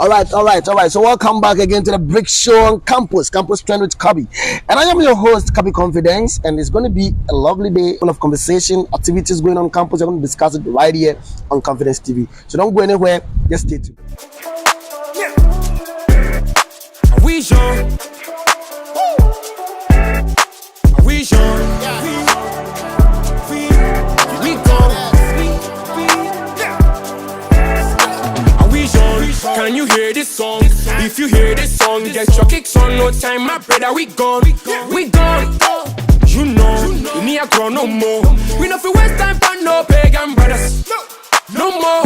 All right. So welcome back again to the Brick Show on Campus Trend with Kabi. And I am your host, Kabi Confidence, and it's going to be a lovely day full of conversation, activities going on campus. We're going to discuss it right here on Confidence TV. So don't go anywhere, just stay tuned. Are we sure? Are we sure? Can you hear this song? If you hear this song, get your kicks on. No time, my brother, we gone. We gone. You know, we need a grow no more. We no feel waste time for no pagan brothers. No more.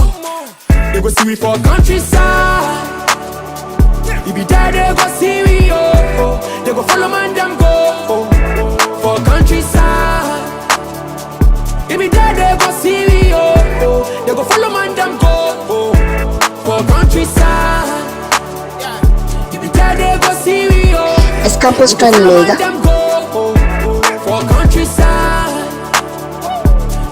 They go see we for countryside. If you die, they go see we, oh. They go follow man, them go, for countryside. If you die, they go see we, oh. They go follow man, them go, for countryside. If you die, they go see we, oh. Es Campus Trend Mega. For countryside.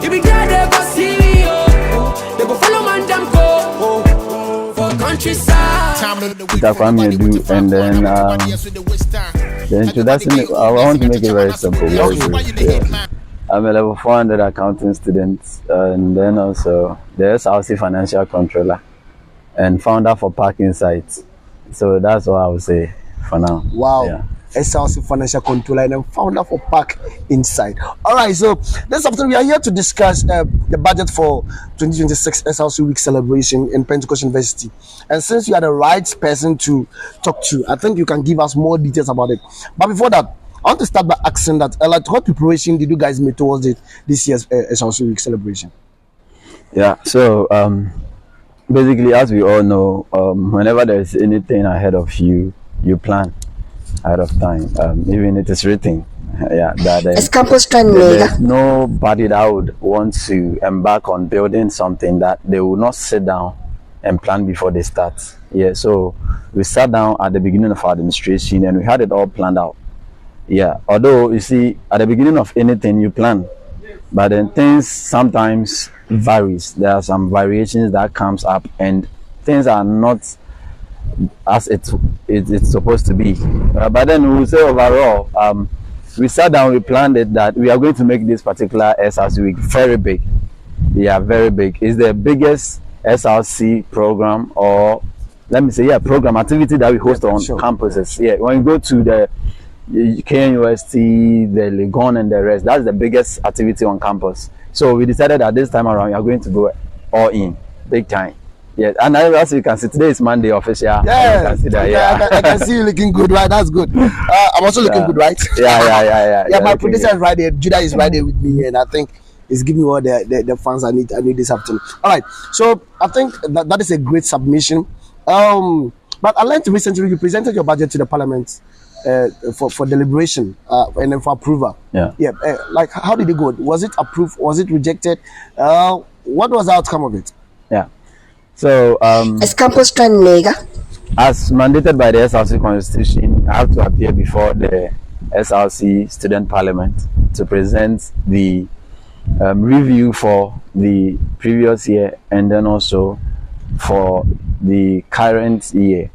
If you die, they go see we, oh. They go follow man, them go, for countryside. And then the introduction, I want to make it very simple. Yeah. I'm a level 400 accounting student, and then also the SRC financial controller and founder for Park Insights. So that's what I would say for now. Wow. Yeah. SRC financial controller and founder for Park Insight. All right, so this afternoon we are here to discuss the budget for 2026 SRC Week celebration in Pentecost University. And since you are the right person to talk to, I think you can give us more details about it. But before that, I want to start by asking that, like, what preparation did you guys make towards this year's SRC Week celebration? Yeah, so basically, as we all know, whenever there is anything ahead of you, you plan ahead of time. Even it is written, that Es Campus Trend Mega. There's nobody that would want to embark on building something that they will not sit down and plan before they start. Yeah, so we sat down at the beginning of our administration and we had it all planned out. Yeah, although you see, at the beginning of anything you plan, but then things sometimes varies. There are some variations that comes up and things are not as it's supposed to be. But then we will say overall, we sat down, we planned it that we are going to make this particular SRC week very big. Yeah, very big. It's the biggest SRC program, or let me say, program activity that we host on campuses. Yeah, when you go to the KN the Legon and the rest, that's the biggest activity on campus. So we decided that this time around we are going to go all in, big time. Yeah, and as you can see, today is Monday official. Yeah, I can see you looking good, right? That's good. I'm also looking good, right? Yeah, my producer is right there. Judah is right there with me, and I think it's giving me all the fans I need this afternoon. All right, so I think that is a great submission. But I learned recently you presented your budget to the Parliament for deliberation and then for approval. Like, how did it go? Was it approved? Was it rejected? What was the outcome of it? Yeah. So, Es Campus Trend Mega. As mandated by the SRC Constitution, I have to appear before the SRC Student Parliament to present the review for the previous year and then also for the current year,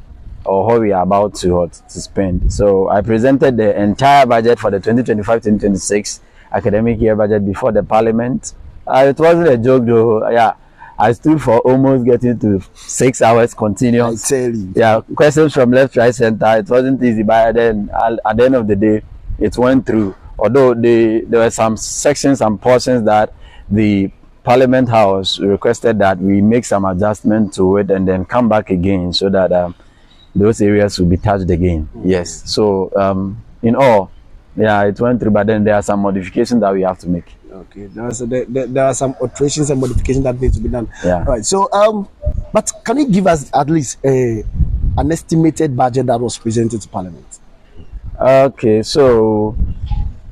or how we are about to spend. So I presented the entire budget for the 2025-2026 academic year budget before the Parliament. It wasn't a joke though. Yeah. I stood for almost getting to 6 hours continuous. I tell you. Yeah, questions from left, right, center. It wasn't easy, but then at the end of the day, it went through. Although there were some sections and portions that the Parliament House requested that we make some adjustment to it and then come back again so that those areas will be touched again. Yes. So in all, yeah, it went through, but then there are some modifications that we have to make. Okay, there are some alterations and modifications that need to be done. Yeah. Right. So, but can you give us at least an estimated budget that was presented to Parliament? Okay, so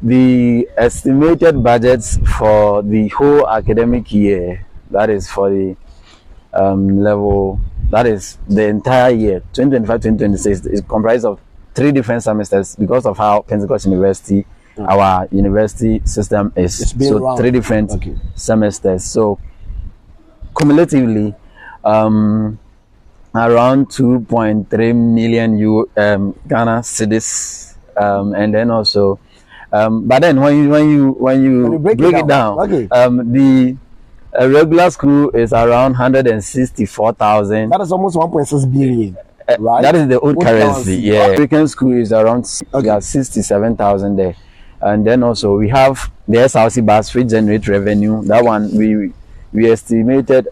the estimated budgets for the whole academic year, that is for the level, that is the entire year, 2025-2026, is comprised of 3 different semesters because of how Pentecost University, our university system is. So around 3 different semesters. So cumulatively, around 2.3 million Ghana cedis, and then also, but then when you break it down, okay. The regular school is around 164,000. That is almost 1.6 billion. Right? That is the old currency. Yeah. African school is around 67,000 there. And then also we have the SRC bus which generate revenue. That one we estimated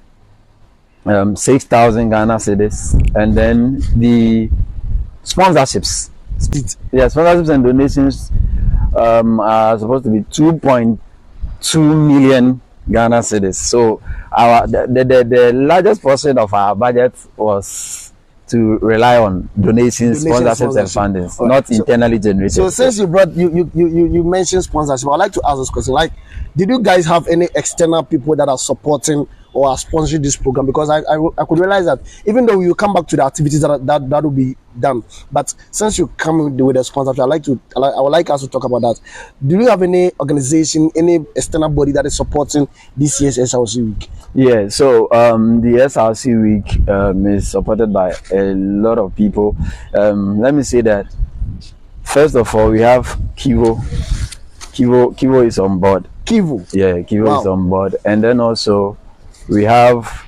6,000 Ghana cedis. And then the sponsorships. Yeah, sponsorships and donations are supposed to be 2.2 million Ghana cedis. So the largest portion of our budget was to rely on donations, sponsorships, and fundings, not internally generated. So since you brought you mentioned sponsorship, I'd like to ask this question: like, did you guys have any external people that are supporting or are sponsoring this program? Because I could realize that even though you come back to the activities that will be done, but since you come with a sponsorship, I would like us to talk about that. Do you have any organization, any external body that is supporting this year's SRC week? Yeah, so the SRC week is supported by a lot of people. Let me say that first of all, we have Kivo. Kivo is on board. Kivo? Yeah, Kivo is on board. And then also we have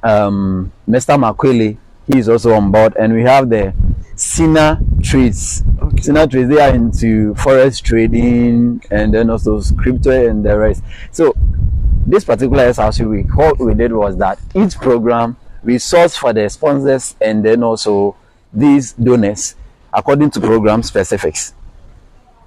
Mr. Makwele. He is also on board. And we have the Sina Trades. Okay. Sina Trades, they are into forex trading and then also crypto and the rest. So this particular SRC week, what we did was that each program we sourced for the sponsors and then also these donors according to program specifics,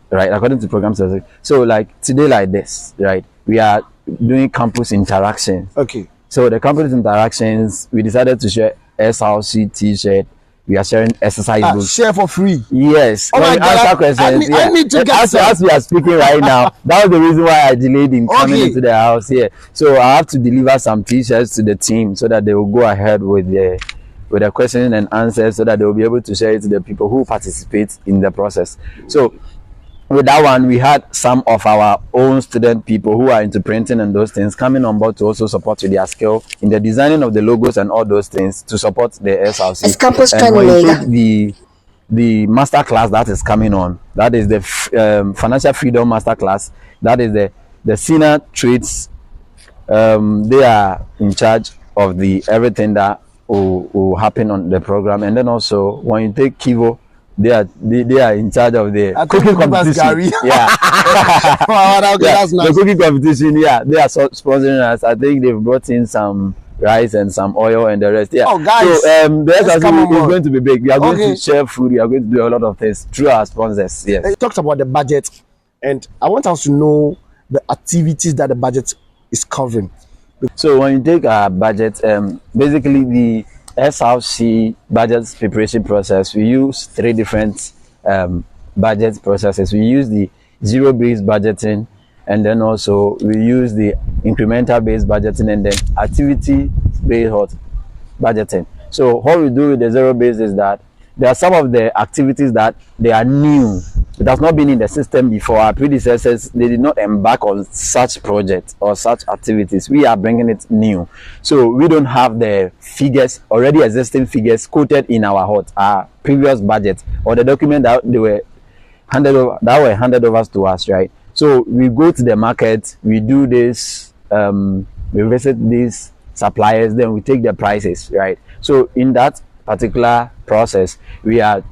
right? According to program specifics. So like today, like this, right? We are doing campus interactions. Okay. So the campus interactions, we decided to share SRC T-shirt. We are sharing exercise books. Share for free. Yes. Oh my God, questions, I need to get some. As we are speaking right now, that was the reason why I delayed in coming into the house here. So I have to deliver some T-shirts to the team so that they will go ahead with the questions and answers, so that they will be able to share it to the people who participate in the process. So with that one, we had some of our own student people who are into printing and those things coming on board to also support with their skill in the designing of the logos and all those things to support the SRC. It's campus and when you mega. take the master class that is coming on, that is the financial freedom master class. That is the senior trades. They are in charge of the everything that will happen on the program. And then also when you take Kivo, they are in charge of the cooking competition. Yeah. That's nice. The cooking competition. Yeah, they are sponsoring us. I think they've brought in some rice and some oil and the rest. Yeah. Oh, guys. So the SRC is going to be big. We are going to share food. We are going to do a lot of things through our sponsors. Yes. You talked about the budget, and I want us to know the activities that the budget is covering. So when you take our budget, basically the SRC budget preparation process, we use 3 different budget processes. We use the zero-based budgeting, and then also we use the incremental-based budgeting, and then activity-based budgeting. So what we do with the zero-based is that there are some of the activities that they are new. It has not been in the system before. Our predecessors, they did not embark on such projects or such activities. We are bringing it new. So we don't have the figures, already existing figures quoted in our previous budget or the document that were handed over to us, right? So we go to the market, we do this, we visit these suppliers, then we take the prices, right? So in that particular process, we are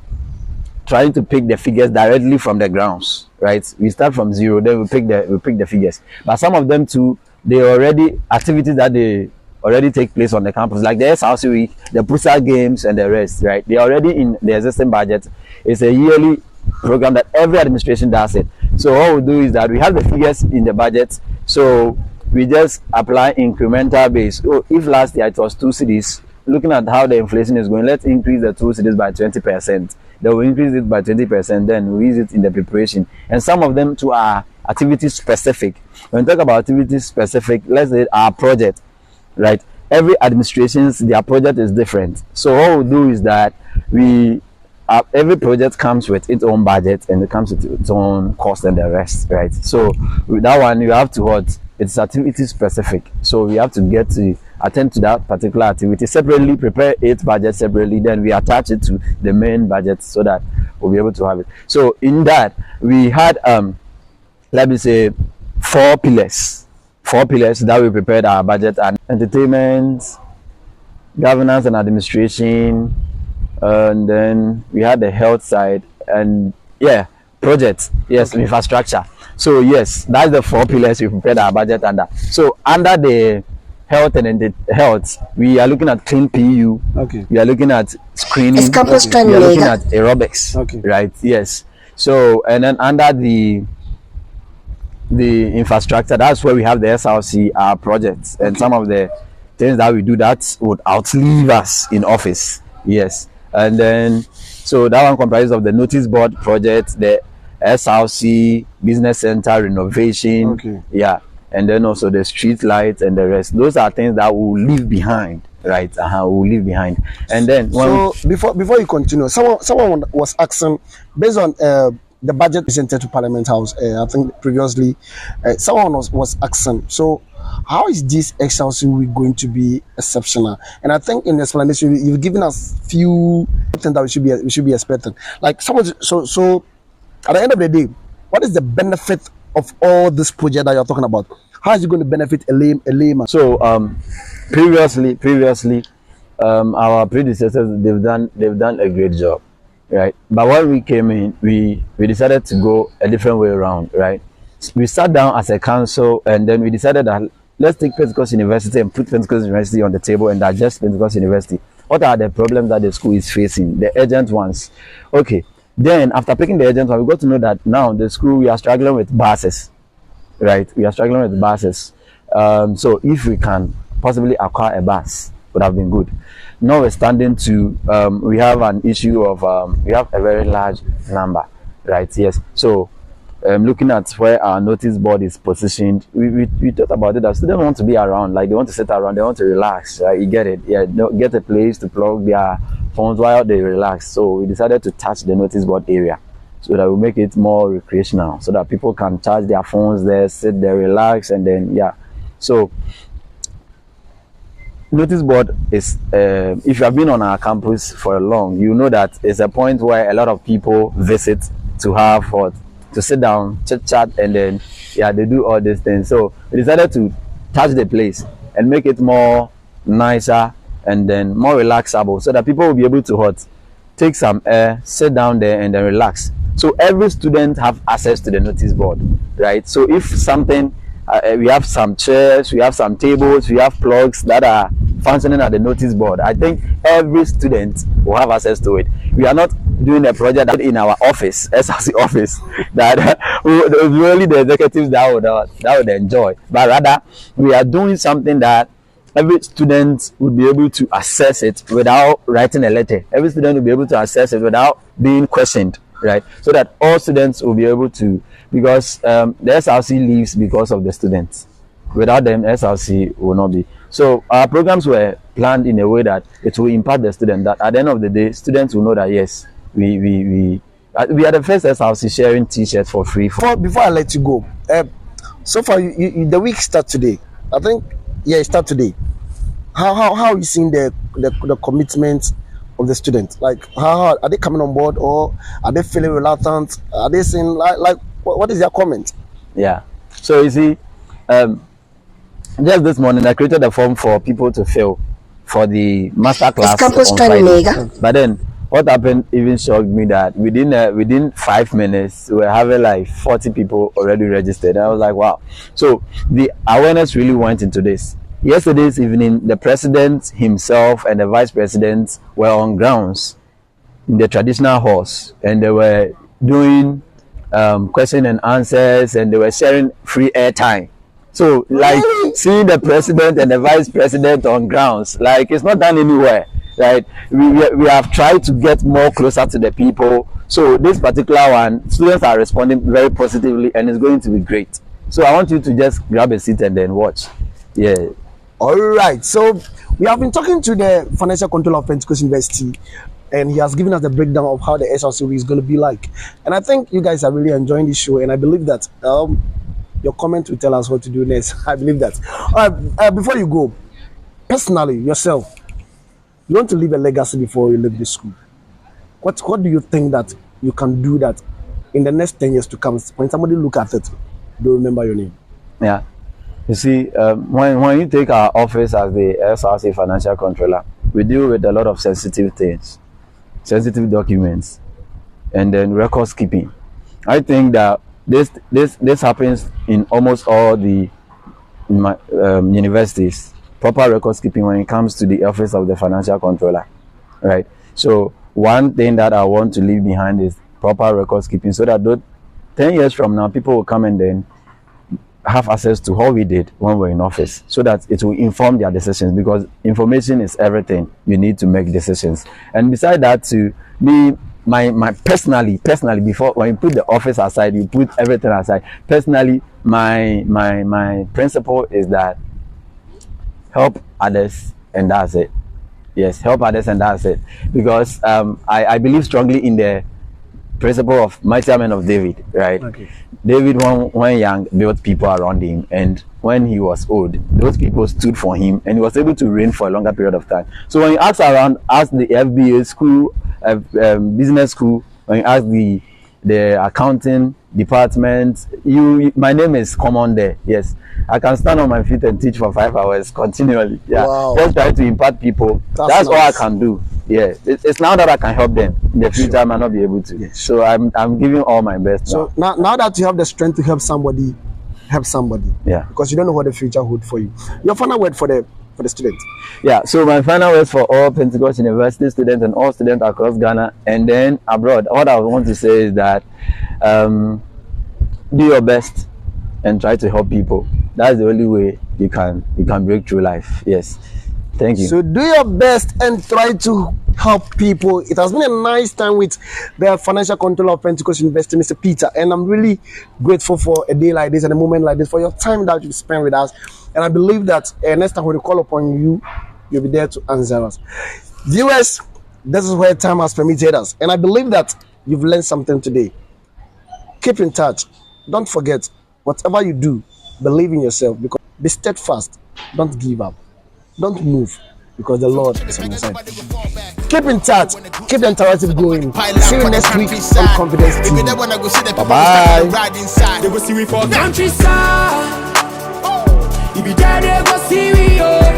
trying to pick the figures directly from the grounds, right? We start from zero, then we pick the figures. But some of them too, they already activities that they already take place on the campus, like the SRC week, the Pusa games and the rest, right? They are already in the existing budget. It's a yearly program that every administration does it. So what we do is that we have the figures in the budget, so we just apply incremental base. So if last year it was 2 cities, looking at how the inflation is going, let's increase the 2 cities by 20%. They will increase it by 20%, then we use it in the preparation. And some of them too are activity specific. When we talk about activity specific, let's say our project, right? Every administration's, their project is different. So what we do is that every project comes with its own budget and it comes with its own cost and the rest, right? So with that one, you have to it's activity specific. So we have to get to attend to that particular activity separately, prepare its budget separately, then we attach it to the main budget so that we'll be able to have it. So in that, we had let me say four pillars that we prepared our budget: and entertainment, governance and administration, and then we had the health side, and projects, infrastructure. So yes, that's the four pillars we prepared our budget under. So under the health and health, we are looking at clean PU. Okay. We are looking at screening. Es campus We are looking mega. at aerobics. Okay. Right. Yes. So and then under the infrastructure, that's where we have the SRC, our projects, and some of the things that we do that would outlive us in office. Yes. And then so that one comprises of the notice board project, the SRC business center renovation. Okay. Yeah. And then also the street lights and the rest. Those are things that we'll leave behind, right? We'll leave behind. And then so before you continue, someone was asking, based on the budget presented to Parliament House, I think previously, someone was asking, so how is this SRC week going to be exceptional? And I think in the explanation you've given us few things that we should be expecting. Like someone, so at the end of the day, what is the benefit of all this project that you're talking about? How is it going to benefit a layman? So previously, our predecessors they've done a great job, right? But when we came in, we decided to go a different way around, right? We sat down as a council and then we decided that let's take Pentecost University and put Pentecost University on the table and digest Pentecost University. What are the problems that the school is facing? The urgent ones. Okay. Then after picking the urgent one, we got to know that now the school, we are struggling with buses, right? We are struggling with buses. So if we can possibly acquire a bus, would have been good. Notwithstanding to, we have an issue of, we have a very large number, right? Yes. So looking at where our notice board is positioned, we thought about it that students want to be around, like they want to sit around, they want to relax, right? You get it? Yeah, get a place to plug their phones while they relax. So we decided to touch the notice board area so that we make it more recreational, so that people can charge their phones there, sit there, relax, and then so notice board is if you have been on our campus for long, you know that it's a point where a lot of people visit to have to sit down, chit chat, and then they do all these things. So we decided to touch the place and make it more nicer and then more relaxable, so that people will be able to take some air, sit down there, and then relax. So every student have access to the notice board, right? So if something, we have some chairs, we have some tables, we have plugs that are functioning at the notice board. I think every student will have access to it. We are not doing a project in our office, SRC office, that really the executives that would enjoy, but rather we are doing something that every student will be able to access it without writing a letter. Every student will be able to access it without being questioned, right? So that all students will be able to, because the SRC lives because of the students. Without them, SRC will not be. So our programs were planned in a way that it will impact the student, that at the end of the day, students will know that yes, we are the first SRC sharing t-shirts for free. Before I let you go, so far the week start today. I think it start today. How are you seeing the commitment of the students? Like how are they coming on board, or are they feeling reluctant? Are they saying like what is their comment? Yeah. So you see, just this morning I created a form for people to fill for the master class on Friday. But then what happened even shocked me that within 5 minutes we were having like 40 people already registered. I was like, wow. So the awareness really went into this. Yesterday's evening, the president himself and the vice president were on grounds in the traditional halls, and they were doing question and answers, and they were sharing free airtime. So like seeing the president and the vice president on grounds, like it's not done anywhere, right? We have tried to get more closer to the people. So this particular one, students are responding very positively, and it's going to be great. So I want you to just grab a seat and then watch. Yeah. All right. So we have been talking to the financial controller of Pentecost University, and he has given us the breakdown of how the SRC week is going to be like. And I think you guys are really enjoying this show, and I believe that your comment will tell us what to do next. I believe that. Before you go, personally, yourself, you want to leave a legacy before you leave this school. What do you think that you can do that in the next 10 years to come? When somebody look at it, they'll remember your name. Yeah. You see, when you take our office as the SRC financial controller, we deal with a lot of sensitive things, sensitive documents, and then records keeping. I think that this happens in almost all the universities. Proper records keeping when it comes to the office of the financial controller, right? So one thing that I want to leave behind is proper records keeping, so that 10 years from now, people will come and then have access to what we did when we're in office, so that it will inform their decisions, because information is everything you need to make decisions. And beside that, to me, my personally, before, when you put the office aside, you put everything aside. Personally, my principle is that help others and that's it. Yes, help others and that's it. Because I believe strongly in the principle of mighty men of David, right? Okay. David, when young, built people around him, and when he was old, those people stood for him, and he was able to reign for a longer period of time. So when you ask the FBA school, business school, when you ask the accounting department, my name is common there. Yes, I can stand on my feet and teach for 5 hours continually. Yeah, wow. Just try to impart people. That's nice. All I can do. Yeah, it's now that I can help them. In the future, I might not be able to. Yes. So I'm giving all my best. So now that you have the strength to help somebody. Yeah. Because you don't know what the future holds for you. Your final word for the students. Yeah. So my final words for all Pentecost University students and all students across Ghana and then abroad. What I want to say is that do your best and try to help people. That's the only way you can break through life. Yes. Thank you. So do your best and try to help people. It has been a nice time with the financial controller of Pentecost University, Mr. Peter, and I'm really grateful for a day like this and a moment like this, for your time that you've spent with us. And I believe that next time when we call upon you, you'll be there to answer us. Viewers, this is where time has permitted us, and I believe that you've learned something today. Keep in touch. Don't forget, whatever you do, believe in yourself, because be steadfast. Don't give up. Don't move, because the Lord is on your side. Keep in touch. Keep the interactive going. See you next week on Confidence TV. Bye-bye. They go see we for countryside. If you there, they go see we.